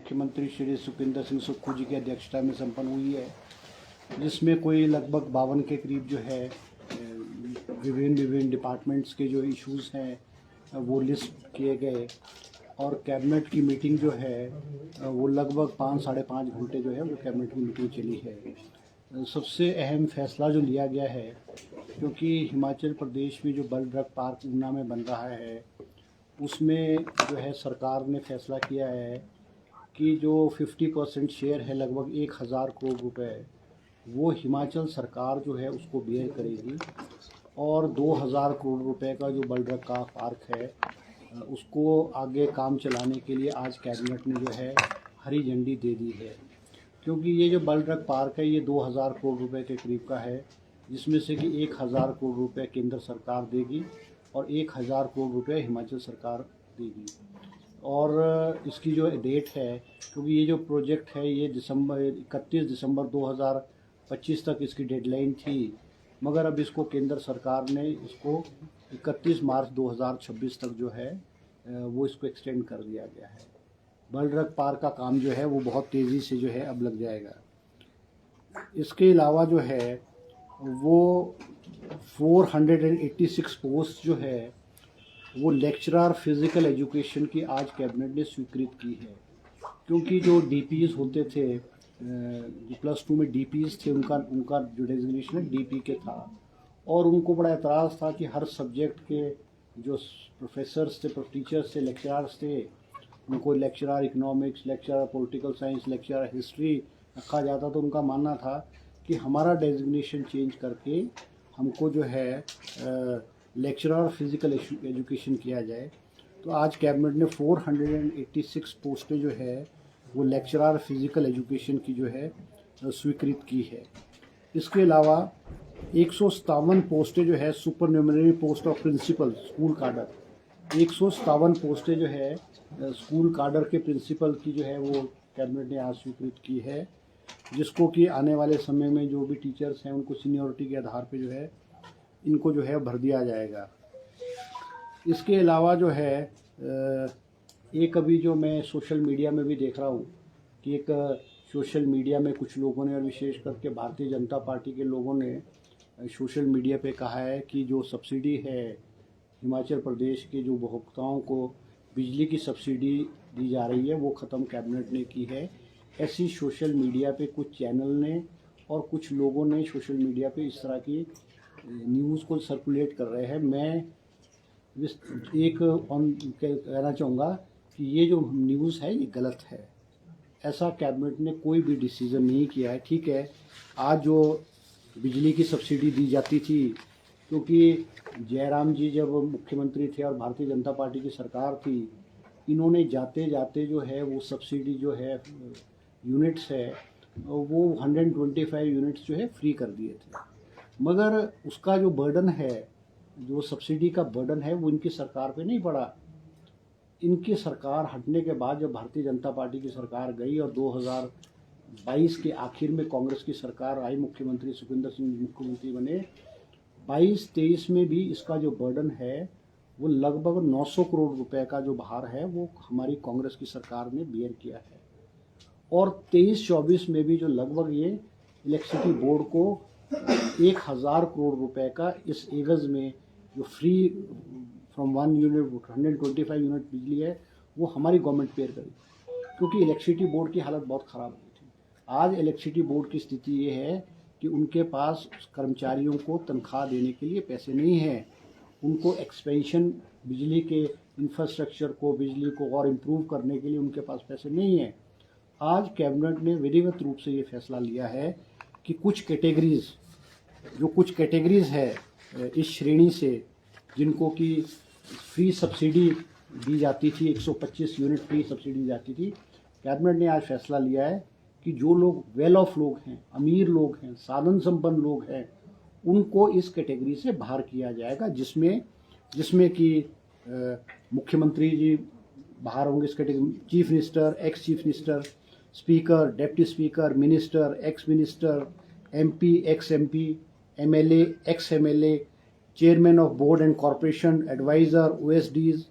मुख्यमंत्री श्री सुखविंदर सिंह सुक्खू जी की अध्यक्षता में संपन्न हुई है, जिसमें कोई लगभग 52 के करीब जो है विभिन्न डिपार्टमेंट्स के जो इश्यूज़ हैं वो लिस्ट किए गए और कैबिनेट की मीटिंग जो है वो लगभग 5-5.5 घंटे जो है वो कैबिनेट की मीटिंग चली है। सबसे अहम फैसला जो लिया गया है, क्योंकि हिमाचल प्रदेश में जो बल ड्रग पार्क ऊना में बन रहा है उसमें जो है सरकार ने फैसला किया है कि जो 50% शेयर है लगभग 1000 करोड़ रुपए वो हिमाचल सरकार जो है उसको बेयर करेगी और 2000 करोड़ रुपए का जो बल ड्रग का पार्क है उसको आगे काम चलाने के लिए आज कैबिनेट ने जो है हरी झंडी दे दी है। क्योंकि ये जो बल ड्रग पार्क है ये 2000 करोड़ रुपए के करीब का है, जिसमें से कि 1000 करोड़ रुपए केंद्र सरकार देगी और 1000 करोड़ रुपए हिमाचल सरकार देगी। और इसकी जो डेट है, क्योंकि ये जो प्रोजेक्ट है ये 31 दिसंबर 2025 तक इसकी डेडलाइन थी, मगर अब इसको केंद्र सरकार ने इसको 31 मार्च 2026 तक जो है वो इसको एक्सटेंड कर दिया गया है। बल ड्रग पार्क का काम जो है वो बहुत तेज़ी से जो है अब लग जाएगा। इसके अलावा जो है वो 486 पोस्ट जो है वो लेक्चरर फिज़िकल एजुकेशन की आज कैबिनेट ने स्वीकृत की है। क्योंकि जो डीपीज़ होते थे, जो +2 में डीपीज़ थे, उनका जो डेजिग्नेशन है डीपी के था और उनको बड़ा एतराज़ था कि हर सब्जेक्ट के जो प्रोफेसर्स थे, टीचर्स थे, लेक्चरर्स थे, उनको lecturer economics, lecturer political science, lecturer history रखा जाता। तो उनका मानना था कि हमारा डेजिग्नेशन चेंज करके हमको जो है लेक्चरर फिज़िकल एजुकेशन किया जाए। तो आज कैबिनेट ने 486 पोस्टें जो है वो लेक्चरर फिज़िकल एजुकेशन की जो है स्वीकृत की है। इसके अलावा 157 पोस्टें जो है supernumerary post of principal school cadre, 157 पोस्टें जो है स्कूल काडर के प्रिंसिपल की जो है वो कैबिनेट ने आज स्वीकृत की है, जिसको कि आने वाले समय में जो भी टीचर्स हैं उनको सीनियरिटी के आधार पे जो है इनको जो है भर दिया जाएगा। इसके अलावा जो है एक अभी जो मैं सोशल मीडिया में भी देख रहा हूँ कि एक सोशल मीडिया में कुछ लोगों ने और विशेष करके भारतीय जनता पार्टी के लोगों ने सोशल मीडिया पे कहा है कि जो सब्सिडी है हिमाचल प्रदेश के जो उपभोक्ताओं को बिजली की सब्सिडी दी जा रही है वो ख़त्म कैबिनेट ने की है। ऐसी सोशल मीडिया पे कुछ चैनल ने और कुछ लोगों ने सोशल मीडिया पे इस तरह की न्यूज़ को सर्कुलेट कर रहे हैं। मैं एक कहना चाहूँगा कि ये जो न्यूज़ है ये गलत है। ऐसा कैबिनेट ने कोई भी डिसीज़न नहीं किया है। ठीक है, आज जो बिजली की सब्सिडी दी जाती थी, क्योंकि जयराम जी जब मुख्यमंत्री थे और भारतीय जनता पार्टी की सरकार थी, इन्होंने जाते जाते जो है वो सब्सिडी जो है यूनिट्स है वो 125 यूनिट्स जो है फ्री कर दिए थे। मगर उसका जो बर्डन है, जो सब्सिडी का बर्डन है वो इनकी सरकार पे नहीं पड़ा। इनकी सरकार हटने के बाद जब भारतीय जनता पार्टी की सरकार गई और 2022 के आखिर में कांग्रेस की सरकार आई, मुख्यमंत्री सुखविंदर सिंह मुख्यमंत्री बने, 22-23 में भी इसका जो बर्डन है वो लगभग 900 करोड़ रुपए का जो भार है वो हमारी कांग्रेस की सरकार ने बेयर किया है। और 23-24 में भी जो लगभग ये इलेक्ट्रिसिटी बोर्ड को 1000 करोड़ रुपए का इस एवज में जो फ्री फ्रॉम 1 यूनिट 125 यूनिट बिजली है वो हमारी गवर्नमेंट पेयर करी, क्योंकि इलेक्ट्रिसिटी बोर्ड की हालत बहुत ख़राब हुई थी। आज इलेक्ट्रिसिटी बोर्ड की स्थिति ये है कि उनके पास कर्मचारियों को तनख्वाह देने के लिए पैसे नहीं हैं, उनको एक्सपेंशन बिजली के इंफ्रास्ट्रक्चर को, बिजली को और इम्प्रूव करने के लिए उनके पास पैसे नहीं हैं। आज कैबिनेट ने विधिवत रूप से ये फैसला लिया है कि कुछ कैटेगरीज है इस श्रेणी से जिनको कि फ्री सब्सिडी दी जाती थी, 125 यूनिट फ्री सब्सिडी दी जाती थी। कैबिनेट ने आज फैसला लिया है कि जो लोग वेल ऑफ लोग हैं, अमीर लोग हैं, साधन संपन्न लोग हैं, उनको इस कैटेगरी से बाहर किया जाएगा, जिसमें कि मुख्यमंत्री जी बाहर होंगे इस category, chief minister, ex chief minister, speaker, deputy speaker, minister, ex minister, MP, ex MP, MLA, ex MLA, chairman of board and corporation, advisor, OSDs,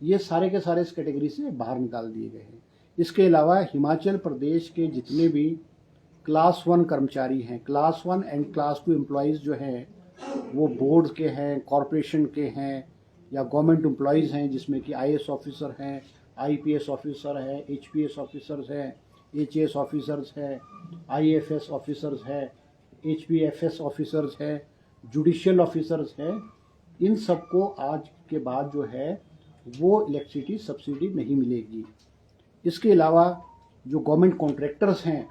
ये सारे के सारे इस कैटेगरी से बाहर निकाल दिए गए हैं। इसके अलावा हिमाचल प्रदेश के जितने भी क्लास 1 कर्मचारी हैं, क्लास 1 एंड क्लास 2 एम्प्लॉयज़ जो हैं, वो बोर्ड के हैं, कॉरपोरेशन के हैं या गवर्नमेंट एम्प्लॉयज़ हैं, जिसमें कि IAS ऑफिसर हैं, IPS ऑफिसर हैं, HPS ऑफिसर्स हैं, HAS ऑफिसर्स हैं, IFS ऑफिसर्स हैं, HPFS ऑफिसर्स हैं, जुडिशियल ऑफिसर्स हैं, इन सबको आज के बाद जो है वो इलेक्ट्रिसिटी सब्सिडी नहीं मिलेगी। इसके अलावा जो गवर्नमेंट कॉन्ट्रैक्टर्स हैं,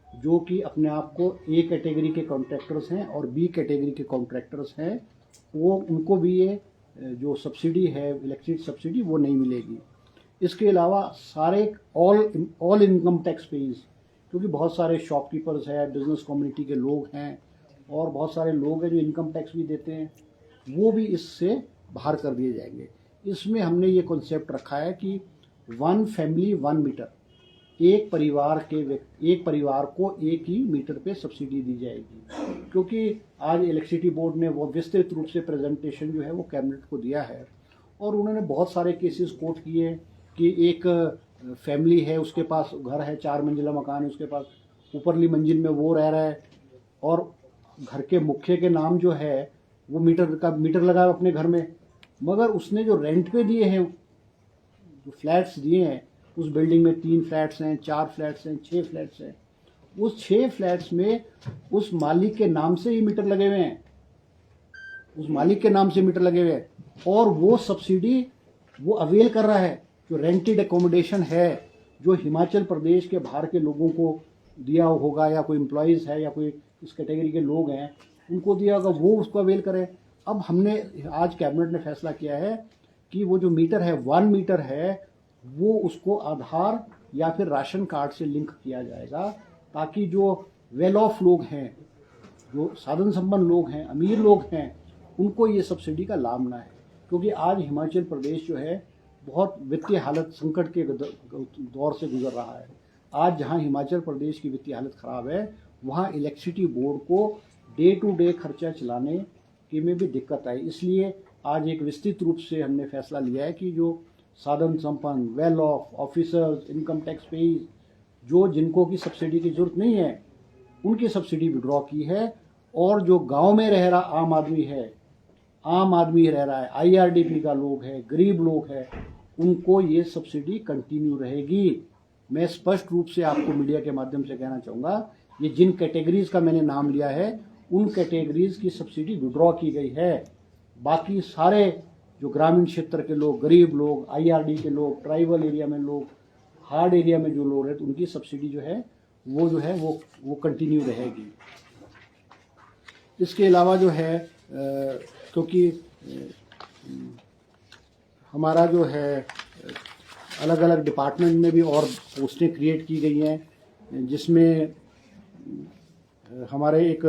जो कि अपने आप को A कैटेगरी के कॉन्ट्रैक्टर्स हैं और B कैटेगरी के कॉन्ट्रैक्टर्स हैं, वो उनको भी ये जो सब्सिडी है इलेक्ट्रिसिटी सब्सिडी वो नहीं मिलेगी। इसके अलावा सारे ऑल इनकम टैक्स पेज, क्योंकि बहुत सारे शॉपकीपर्स हैं, बिजनेस कम्युनिटी के लोग हैं और बहुत सारे लोग हैं जो इनकम टैक्स भी देते हैं, वो भी इससे बाहर कर दिए जाएंगे। इसमें हमने ये कॉन्सेप्ट रखा है कि 1 फैमिली 1 मीटर, एक परिवार को एक ही मीटर पे सब्सिडी दी जाएगी। क्योंकि आज इलेक्ट्रिसिटी बोर्ड ने वो विस्तृत रूप से प्रेजेंटेशन जो है वो कैबिनेट को दिया है और उन्होंने बहुत सारे केसेस कोट किए कि एक फैमिली है, उसके पास घर है, 4 मंजिला मकान है, उसके पास ऊपरली मंजिल में वो रह रहा है और घर के मुखिया के नाम जो है वो मीटर लगा है अपने घर में, मगर उसने जो रेंट पे दिए हैं, जो फ्लैट्स दिए हैं, उस बिल्डिंग में 3 फ्लैट्स हैं, 4 फ्लैट्स हैं, 6 फ्लैट्स हैं, उस 6 फ्लैट्स में उस मालिक के नाम से ही मीटर लगे हुए हैं, उस मालिक के नाम से मीटर लगे हुए हैं और वो सब्सिडी वो अवेल कर रहा है। जो रेंटेड एकोमोडेशन है, जो हिमाचल प्रदेश के बाहर के लोगों को दिया होगा या कोई एम्प्लॉयज़ है या कोई इस कैटेगरी के लोग हैं उनको दिया होगा, वो उसको अवेल करें। अब हमने आज कैबिनेट ने फैसला किया है कि वो जो मीटर है 1 मीटर है वो उसको आधार या फिर राशन कार्ड से लिंक किया जाएगा, ताकि जो वेल ऑफ लोग हैं, जो साधन संपन्न लोग हैं, अमीर लोग हैं, उनको ये सब्सिडी का लाभ ना है। क्योंकि आज हिमाचल प्रदेश जो है बहुत वित्तीय हालत संकट के दौर से गुजर रहा है। आज जहां हिमाचल प्रदेश की वित्तीय हालत ख़राब है, वहां इलेक्ट्रिसिटी बोर्ड को डे टू डे खर्चा चलाने के में भी दिक्कत आई। इसलिए आज एक विस्तृत रूप से हमने फैसला लिया है कि जो साधन संपन्न, well of, officers, income tax page, जो जिनको की सब्सिडी की जरूरत नहीं है, उनकी सब्सिडी विड्रॉ की है और जो गांव में रह रहा आम आदमी रह रहा है, IRDP का लोग है, गरीब लोग है, उनको ये सब्सिडी कंटिन्यू रहेगी। मैं स्पष्ट रूप से आपको मीडिया के माध्यम से कहना चाहूँगा, ये जिन कैटेगरीज का मैंने नाम लिया है उन कैटेगरीज की सब्सिडी विड्रॉ की गई है। बाकी सारे जो ग्रामीण क्षेत्र के लोग, गरीब लोग, IRD के लोग, ट्राइबल एरिया में लोग, हार्ड एरिया में जो लोग हैं, तो उनकी सब्सिडी जो है वो कंटिन्यू रहेगी। इसके अलावा जो है क्योंकि हमारा जो है अलग अलग डिपार्टमेंट में भी और पोस्टें क्रिएट की गई हैं, जिसमें हमारे एक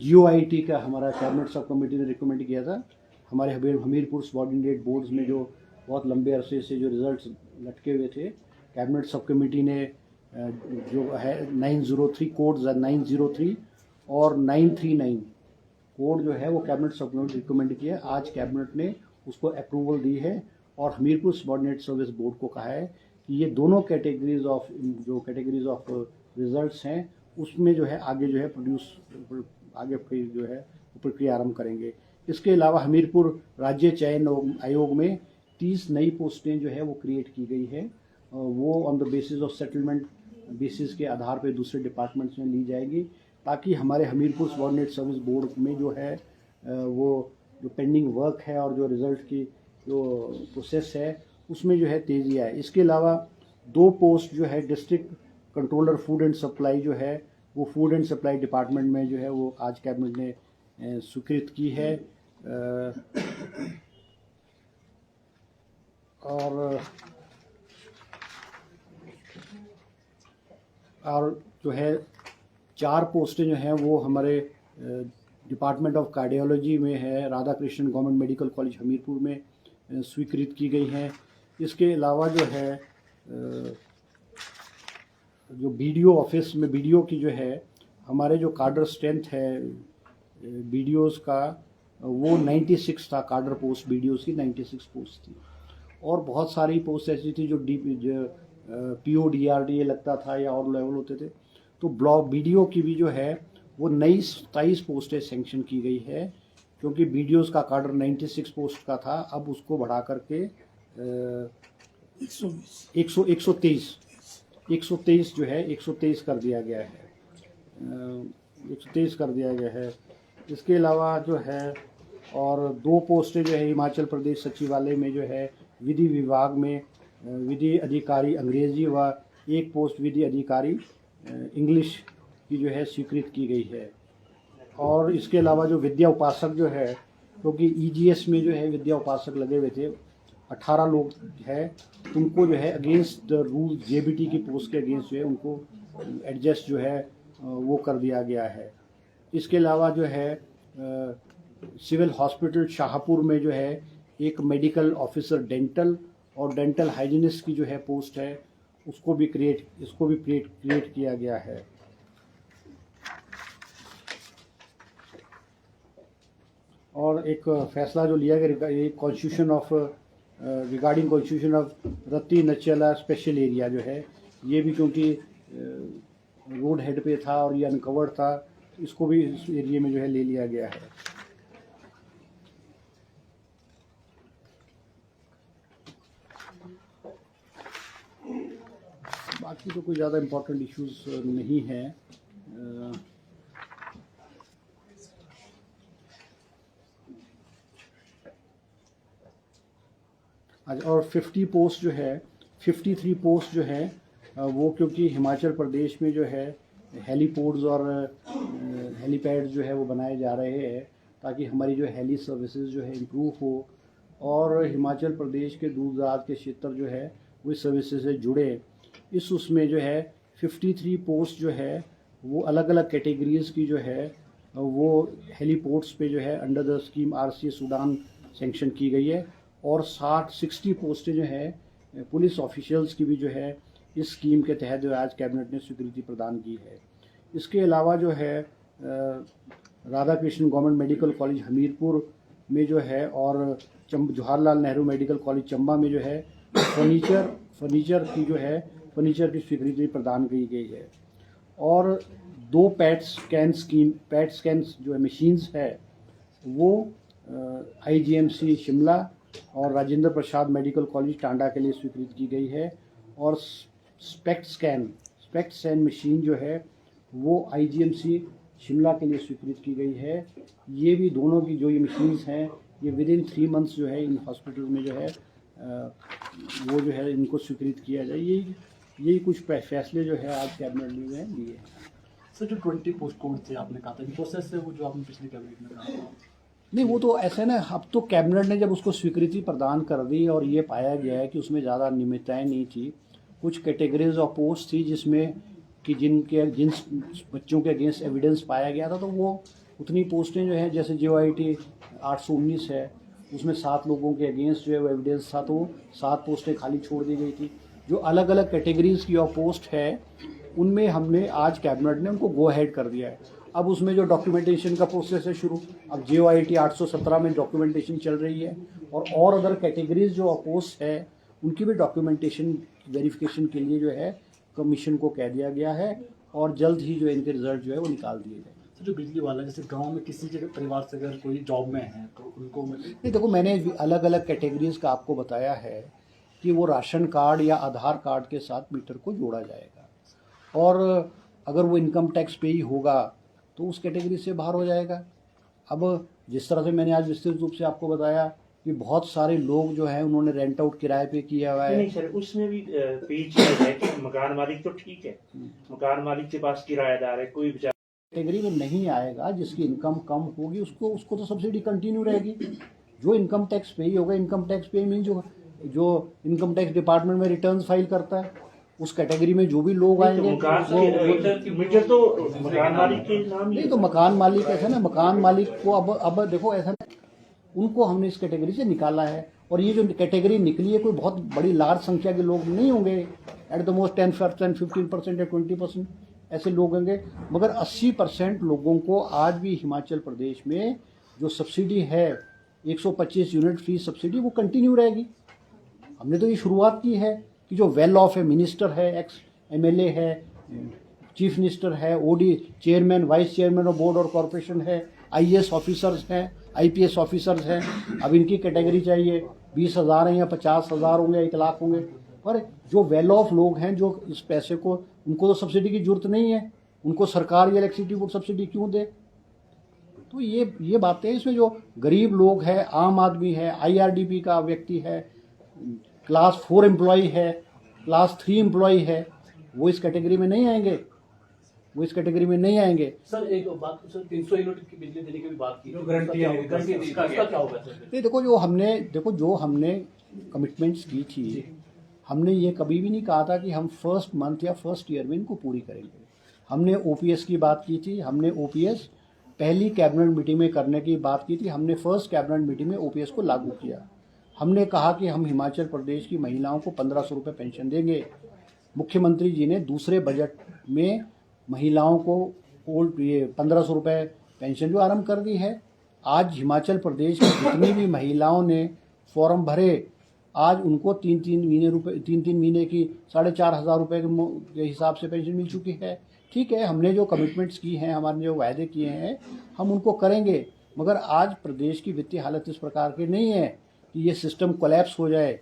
GOIT का हमारा कैबिनेट सब कमेटी ने रिकमेंड किया था। हमारे हमीरपुर सबऑर्डिनेट बोर्ड्स में जो बहुत लंबे अरसे से जो रिजल्ट्स लटके हुए थे, कैबिनेट सब कमेटी ने जो है 903 कोड्स 903 और 939 कोड जो है वो कैबिनेट सब कमेटी रिकमेंड किया। आज कैबिनेट ने उसको अप्रूवल दी है और हमीरपुर सबऑर्डिनेट सर्विस बोर्ड को कहा है कि ये दोनों कैटेगरीज ऑफ रिजल्ट्स हैं उसमें जो है आगे जो है आगे जो है प्रक्रिया आरंभ करेंगे। इसके अलावा हमीरपुर राज्य चयन आयोग में 30 नई पोस्टें जो है वो क्रिएट की गई है। वो on the basis of settlement basis के आधार पे दूसरे डिपार्टमेंट्स में ली जाएगी, ताकि हमारे हमीरपुर सबऑर्डिनेट सर्विस बोर्ड में जो है वो जो पेंडिंग वर्क है और जो रिज़ल्ट की जो प्रोसेस है उसमें जो है तेज़ी आए। इसके अलावा 2 पोस्ट जो है district controller food and supply जो है वो फूड एंड सप्लाई डिपार्टमेंट में जो है वो आज कैबिनेट ने स्वीकृत की है। और जो है 4 पोस्टें जो हैं वो हमारे डिपार्टमेंट ऑफ कार्डियोलॉजी में है, Radha Krishna government medical college Hamirpur में स्वीकृत की गई हैं। इसके अलावा जो है जो BDO ऑफिस में BDO की जो है हमारे जो कार्डर स्ट्रेंथ है BDOs का वो 96 था, कार्डर पोस्ट BDOs की 96 पोस्ट थी। और बहुत सारी पोस्ट ऐसी थी जो PODRD लगता था या और लेवल होते थे। तो ब्लॉक BDO की भी जो है वो नई 27 पोस्टें सेंक्शन की गई है, क्योंकि BDOs का कार्डर 96 पोस्ट का था, अब उसको बढ़ा करके 123 जो है 123 कर दिया गया है, 123 कर दिया गया है। इसके अलावा जो है और 2 पोस्टें जो है हिमाचल प्रदेश सचिवालय में जो है विधि विभाग में विधि अधिकारी अंग्रेजी व 1 पोस्ट विधि अधिकारी इंग्लिश की जो है स्वीकृत की गई है। और इसके अलावा जो विद्या उपासक जो है, क्योंकि EGS में जो है विद्या उपासक लगे हुए थे, 18 लोग हैं, उनको जो है अगेंस्ट द रूल JBT की पोस्ट के अगेंस्ट जो है उनको एडजस्ट जो है वो कर दिया गया है। इसके अलावा जो है सिविल हॉस्पिटल शाहपुर में जो है एक मेडिकल ऑफिसर डेंटल और डेंटल हाइजीनिस्ट की जो है पोस्ट है, इसको भी क्रिएट किया गया है। और एक फैसला जो लिया गया constitution of regarding constitution of रत्ती नचला स्पेशल एरिया जो है, ये भी क्योंकि रोड हेड पे था और ये अनकवर्ड था, इसको भी इस एरिया में जो है ले लिया गया है। बाकी तो कोई ज़्यादा इम्पोर्टेंट इश्यूज नहीं है। और 50 पोस्ट जो है 53 पोस्ट जो है वो क्योंकि हिमाचल प्रदेश में जो है हेलीपोर्ट्स और हेलीपैड्स जो है वो बनाए जा रहे हैं, ताकि हमारी जो हेली सर्विसेज जो है इम्प्रूव हो और हिमाचल प्रदेश के दूर दराज के क्षेत्र जो है वो इस सर्विसेज से जुड़े। उसमें जो है 53 पोस्ट जो है वो अलग अलग कैटेगरीज की जो है वो हेलीपोर्ट्स पे जो है अंडर द स्कीम RCS उड़ान सेंक्शन की गई है। और 60 पोस्टें जो है पुलिस ऑफिशियल्स की भी जो है इस स्कीम के तहत जो आज कैबिनेट ने स्वीकृति प्रदान की है। इसके अलावा जो है Radha Krishna government medical college Hamirpur में जो है और जवाहरलाल नेहरू मेडिकल कॉलेज चंबा में जो है फर्नीचर की स्वीकृति प्रदान की गई है। और 2 पैट स्कैन जो है मशीन्स है वो IGMC शिमला और राजेंद्र प्रसाद मेडिकल कॉलेज टांडा के लिए स्वीकृत की गई है। और स्पेक्ट स्कैन मशीन जो है वो IGMC शिमला के लिए स्वीकृत की गई है। ये भी दोनों की जो ये मशीन्स हैं ये विदिन 3 मंथ्स जो है इन हॉस्पिटल में जो है वो जो है इनको स्वीकृत किया जाए। यही कुछ फैसले जो है आज कैबिनेट ने लिए हैं। सर जो 20 पोस्ट कौन थे आपने कहा था प्रोसेस है वो जो आपने पिछले कैबिनेट में कहा था? नहीं, वो तो ऐसे ना, अब तो कैबिनेट ने जब उसको स्वीकृति प्रदान कर दी और ये पाया गया है कि उसमें ज़्यादा नियमितताएँ नहीं थी, कुछ कैटेगरीज ऑफ पोस्ट थी जिसमें कि जिन बच्चों के अगेंस्ट एविडेंस पाया गया था, तो वो उतनी पोस्टें जो हैं, जैसे JOIT 819 है उसमें 7 लोगों के अगेंस्ट जो है वो एविडेंस था, तो 7 पोस्टें खाली छोड़ दी गई थी। जो अलग अलग कैटेगरीज की और पोस्ट है उनमें हमने आज कैबिनेट ने उनको गो अहेड कर दिया है। अब उसमें जो डॉक्यूमेंटेशन का प्रोसेस है शुरू, अब JOIT 817 में डॉक्यूमेंटेशन चल रही है और अदर कैटेगरीज जो पोस्ट है उनकी भी डॉक्यूमेंटेशन वेरिफिकेशन के लिए जो है कमीशन को कह दिया गया है और जल्द ही जो इनके रिजल्ट जो है वो निकाल दिए जाएंगे। तो जो बिजली वाला जैसे गांव में किसी के परिवार से अगर कोई जॉब में है तो उनको नहीं, देखो मैंने अलग अलग कैटेगरीज का आपको बताया है कि वो राशन कार्ड या आधार कार्ड के साथ मीटर को जोड़ा जाएगा, और अगर वो इनकम टैक्स पे ही होगा तो उस कैटेगरी से बाहर हो जाएगा। अब जिस तरह से मैंने आज विस्तृत रूप से आपको बताया कि बहुत सारे लोग जो है उन्होंने रेंट आउट किराए पे किया हुआ है। नहीं सर, उसमें भी पेज है कि मकान मालिक तो ठीक है, मकान मालिक के पास किराएदार है, कोई बेचारा कैटेगरी में नहीं आएगा जिसकी इनकम कम होगी उसको तो सब्सिडी कंटिन्यू रहेगी। जो इनकम टैक्स पे ही होगा, इनकम टैक्स पे मीन जो इनकम टैक्स डिपार्टमेंट में रिटर्न्स फाइल करता है उस कैटेगरी में जो भी लोग आएंगे मीटर तो मकान मालिक के नाम नहीं, तो मकान मालिक ऐसा ना, मकान मालिक को अब देखो ऐसा उनको हमने इस कैटेगरी से निकाला है, और ये जो कैटेगरी निकली है कोई बहुत बड़ी लार्ज संख्या के लोग नहीं होंगे, एट द मोस्ट 10%, 15% या 20% ऐसे लोग होंगे, मगर 80% लोगों को आज भी हिमाचल प्रदेश में जो सब्सिडी है 125 यूनिट फ्री सब्सिडी वो कंटिन्यू रहेगी। हमने तो ये शुरुआत की है कि जो वेल ऑफ है, मिनिस्टर है, एक्स एमएलए है, चीफ मिनिस्टर है, ओडी chairman, vice chairman of board और कॉरपोरेशन है, आईएएस ऑफिसर्स हैं, आईपीएस ऑफिसर्स हैं। अब इनकी कैटेगरी चाहिए 20,000 है या 50,000 होंगे, 1 लाख होंगे। पर जो वेल ऑफ लोग हैं, जो इस पैसे को, उनको तो सब्सिडी की जरूरत नहीं है, उनको सरकार या इलेक्ट्रिसिटी बोर्ड सब्सिडी क्यों दे? तो ये बातें, इसमें जो गरीब लोग हैं, आम आदमी है, आईआरडीपी का व्यक्ति है, क्लास 4 एम्प्लॉय है, क्लास 3 एम्प्लॉय है, वो इस कैटेगरी में नहीं आएंगे, वो इस कैटेगरी में नहीं आएंगे। सर एक बात, सर 300 यूनिट की बिजली देने की भी बात की, जो गारंटी है, उसका क्या होगा सर? नहीं, देखो जो हमने कमिटमेंट्स की थी, हमने ये कभी भी नहीं कहा था कि हम फर्स्ट मंथ या फर्स्ट ईयर में इनको पूरी करेंगे। हमने ओपीएस की बात की थी, हमने ओपीएस पहली कैबिनेट मीटिंग में करने की बात की थी, हमने फर्स्ट कैबिनेट मीटिंग में ओपीएस को लागू किया। हमने कहा कि हम हिमाचल प्रदेश की महिलाओं को 1500 रुपये पेंशन देंगे। मुख्यमंत्री जी ने दूसरे बजट में महिलाओं को ये 1500 रुपये पेंशन जो आरंभ कर दी है। आज हिमाचल प्रदेश की जितनी भी महिलाओं ने फॉर्म भरे, आज उनको 3-3 महीने की 4,500 रुपये के हिसाब से पेंशन मिल चुकी है। ठीक है, हमने जो कमिटमेंट्स की हैं, हमारे जो वायदे किए हैं, हम उनको करेंगे। मगर आज प्रदेश की वित्तीय हालत इस प्रकार की नहीं है कि ये सिस्टम कोलैप्स हो जाए,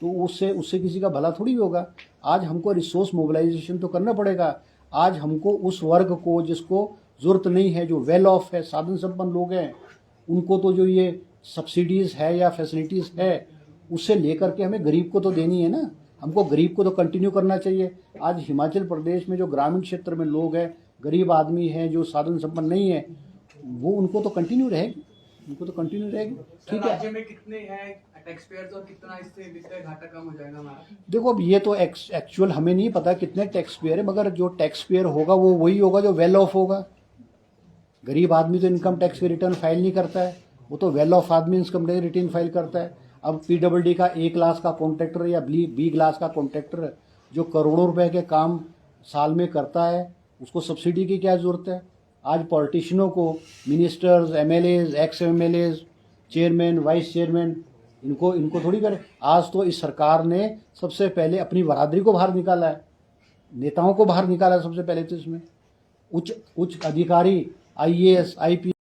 तो उससे किसी का भला थोड़ी होगा। आज हमको रिसोर्स मोबिलाइजेशन तो करना पड़ेगा। आज हमको उस वर्ग को जिसको ज़रूरत नहीं है, जो वेल ऑफ है, साधन संपन्न लोग हैं, उनको तो जो ये सब्सिडीज़ है या फैसिलिटीज़ है, उससे लेकर के हमें गरीब को तो देनी है ना। हमको गरीब को तो कंटिन्यू करना चाहिए। आज हिमाचल प्रदेश में जो ग्रामीण क्षेत्र में लोग हैं, गरीब आदमी हैं, जो साधन संपन्न नहीं है, वो उनको तो कंटिन्यू रहेगी, ठीक है। राज्य में कितने हैं टैक्स पेयर्स और कितना इससे वित्तीय घाटा कम हो जाएगा हमारा? देखो, अब ये तो एक्चुअल हमें नहीं पता कितने टैक्स पेयर है, मगर जो टैक्स पेयर होगा वो वही होगा जो वेल ऑफ होगा। गरीब आदमी तो इनकम टैक्स की रिटर्न फाइल नहीं करता है, वो तो वेल ऑफ आदमी इनकम टैक्स रिटर्न फाइल करता है। अब पीडब्ल्यूडी का A क्लास का कॉन्ट्रैक्टर या B क्लास का कॉन्ट्रैक्टर जो करोड़ों रुपए के काम साल में करता है, उसको सब्सिडी की क्या ज़रूरत है? आज पॉलिटिशियनों को, ministers, MLAs, x MLAs, chairman, vice chairman, इनको थोड़ी करे। आज तो इस सरकार ने सबसे पहले अपनी बरादरी को बाहर निकाला है, नेताओं को बाहर निकाला है सबसे पहले। तो इसमें उच्च अधिकारी, आईएएस, आईपीएस